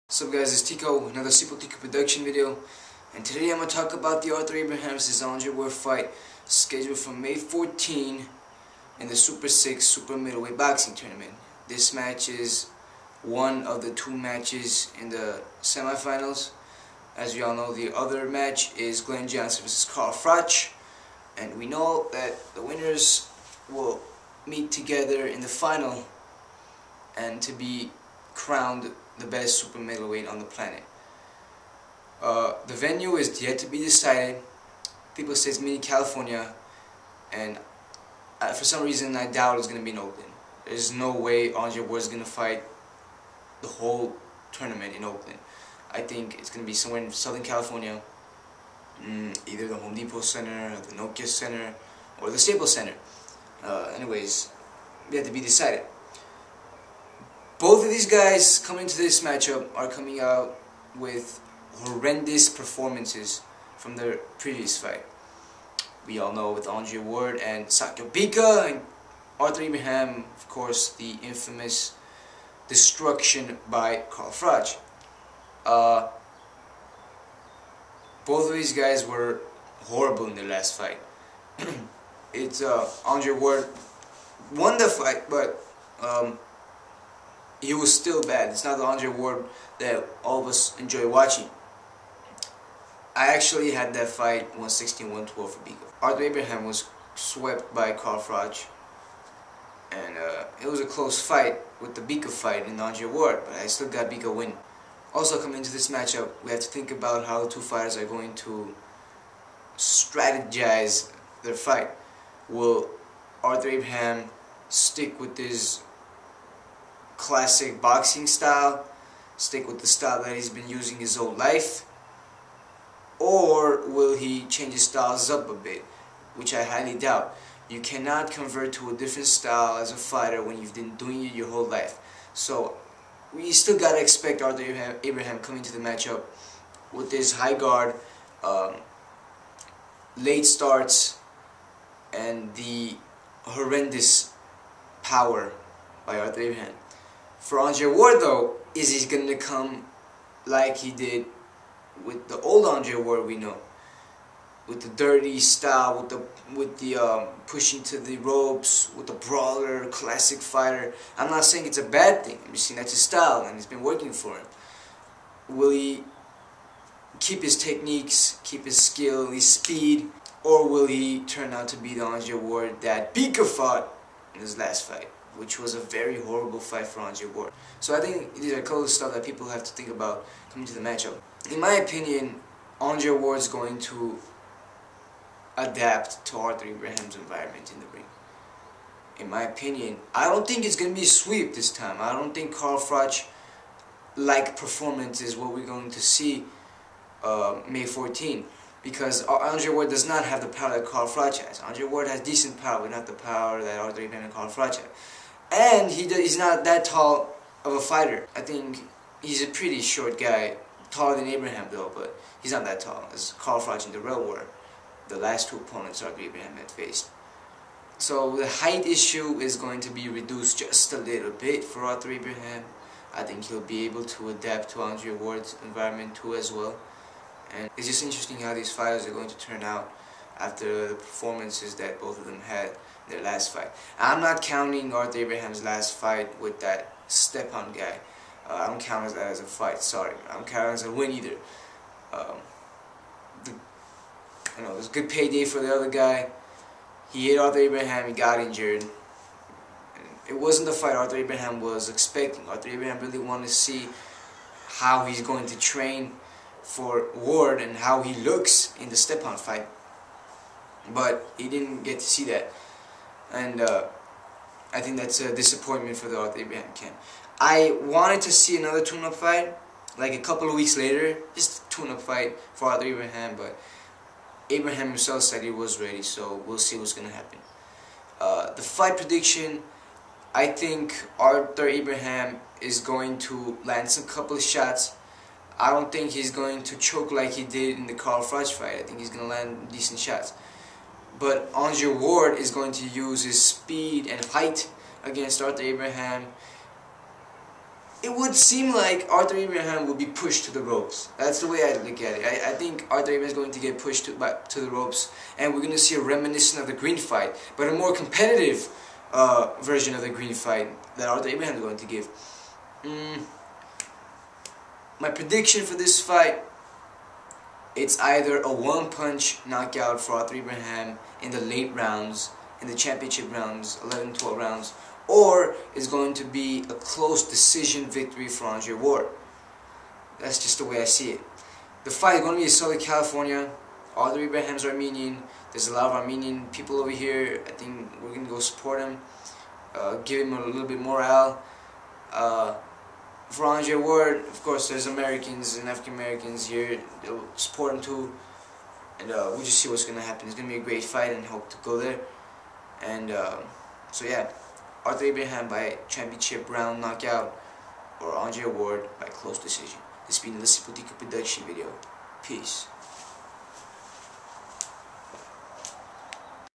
What's up guys, it's Tico, another Simple Tico production video, and today I'm going to talk about the Arthur Abraham vs. Andre Ward fight scheduled for May 14 in the Super 6 Super Middleweight Boxing Tournament. This match is one of the two matches in the semifinals. As we all know, the other match is Glenn Johnson vs. Carl Froch, and we know that the winners will meet together in the final and to be crowned the best super middleweight on the planet. The venue is yet to be decided. People say it's in California, and for some reason I doubt it's going to be in Oakland. There's no way Andre Ward is going to fight the whole tournament in Oakland. I think it's going to be somewhere in Southern California, either the Home Depot Center, the Nokia Center, or the Staples Center. Anyways, yet to be decided. Both of these guys coming to this matchup are coming out with horrendous performances from their previous fight. We all know with Andre Ward and Sakio Bika and Arthur Abraham, of course, the infamous destruction by Carl Froch. Both of these guys were horrible in their last fight. Andre Ward won the fight, but he was still bad. It's not the Andre Ward that all of us enjoy watching. I actually had that fight 116-112 for Bika. Arthur Abraham was swept by Carl Froch, and it was a close fight with the Bika fight in Andre Ward, but I still got Bika win. Also, coming into this matchup, we have to think about how the two fighters are going to strategize their fight. Will Arthur Abraham stick with his classic boxing style, stick with the style that he's been using his whole life, or will he change his styles up a bit, which I highly doubt. You cannot convert to a different style as a fighter when you've been doing it your whole life. So we still gotta expect Arthur Abraham coming to the matchup with his high guard, late starts, and the horrendous power by Arthur Abraham. For Andre Ward, though, is he going to come like he did with the old Andre Ward we know, with the dirty style, with the pushing to the ropes, with the brawler, classic fighter? I'm not saying it's a bad thing. I'm just saying that's his style, and it's been working for him. Will he keep his techniques, keep his skill, his speed, or will he turn out to be the Andre Ward that Bika fought in his last fight, which was a very horrible fight for Andre Ward? So I think these are close stuff that people have to think about coming to the matchup. In my opinion, Andre Ward's going to adapt to Arthur Abraham's environment in the ring. In my opinion, I don't think it's going to be a sweep this time. I don't think Carl Froch-like performance is what we're going to see May 14. Because Andre Ward does not have the power that Carl Froch has. Andre Ward has decent power, but not the power that Arthur Abraham and Carl Froch have. And he's not that tall of a fighter. I think he's a pretty short guy, taller than Abraham though, but he's not that tall as Carl Froch and the real were the last two opponents Arthur Abraham had faced. So the height issue is going to be reduced just a little bit for Arthur Abraham. I think he'll be able to adapt to Andre Ward's environment too as well. And it's just interesting how these fighters are going to turn out after the performances that both of them had in their last fight. I'm not counting Arthur Abraham's last fight with that step-on guy. I don't count that as a fight, sorry. I don't count it as a win either. It was a good payday for the other guy. He hit Arthur Abraham, he got injured. And it wasn't the fight Arthur Abraham was expecting. Arthur Abraham really wanted to see how he's going to train for Ward and how he looks in the step-on fight, but he didn't get to see that, and I think that's a disappointment for the Arthur Abraham camp. I wanted to see another tune-up fight, like a couple of weeks later, just a tune-up fight for Arthur Abraham, but Abraham himself said he was ready, so we'll see what's going to happen. The fight prediction, I think Arthur Abraham is going to land some couple of shots. I don't think he's going to choke like he did in the Carl Froch fight. I think he's going to land decent shots. But Andre Ward is going to use his speed and height against Arthur Abraham. it would seem like Arthur Abraham will be pushed to the ropes. That's the way I look at it. I think Arthur Abraham is going to get pushed to the ropes, and we're going to see a reminiscent of the green fight, but a more competitive version of the green fight that Arthur Abraham is going to give. My prediction for this fight, it's either a one-punch knockout for Arthur Abraham in the late rounds, in the championship rounds, 11, 12 rounds, or it's going to be a close decision victory for Andre Ward. That's just the way I see it. The fight is going to be in Southern California. Arthur Abraham's Armenian. There's a lot of Armenian people over here. I think we're going to go support him, give him a little bit morale. For Andre Ward, of course, there's Americans and African Americans here. They'll support him too. And we'll just see what's going to happen. It's going to be a great fight, and hope to go there. And so yeah, Arthur Abraham by championship round knockout, or Andre Ward by close decision. This has been the Lissy Boutique production video. Peace.